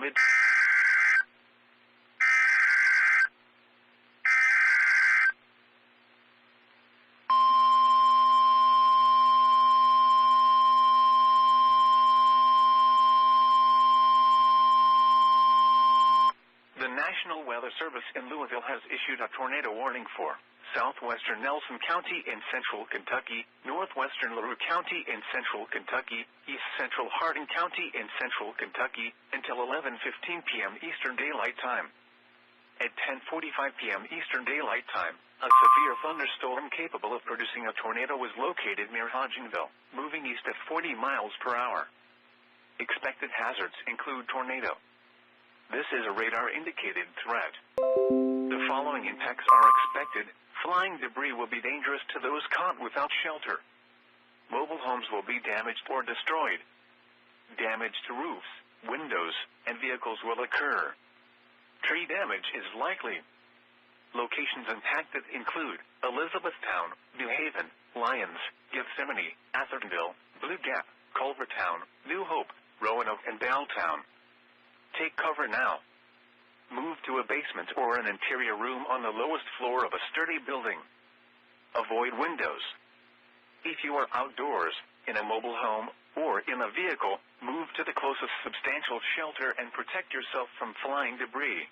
vivid. The National Weather Service in Louisville has issued a tornado warning for southwestern Nelson County in central Kentucky, northwestern Larue County in central Kentucky, east central Hardin County in central Kentucky, until 11:15 p.m. Eastern Daylight Time. At 10:45 p.m. Eastern Daylight Time, a severe thunderstorm capable of producing a tornado was located near Hodgenville, moving east at 40 miles per hour. Expected hazards include tornado. This is a radar-indicated threat. The following impacts are expected. Flying debris will be dangerous to those caught without shelter. Mobile homes will be damaged or destroyed. Damage to roofs, windows, and vehicles will occur. Tree damage is likely. Locations impacted include Elizabethtown, New Haven, Lyons, Gethsemane, Athertonville, Blue Gap, Culvertown, New Hope, Roanoke, and Belltown. Take cover now. Move to a basement or an interior room on the lowest floor of a sturdy building. Avoid windows. If you are outdoors, in a mobile home, or in a vehicle, move to the closest substantial shelter and protect yourself from flying debris.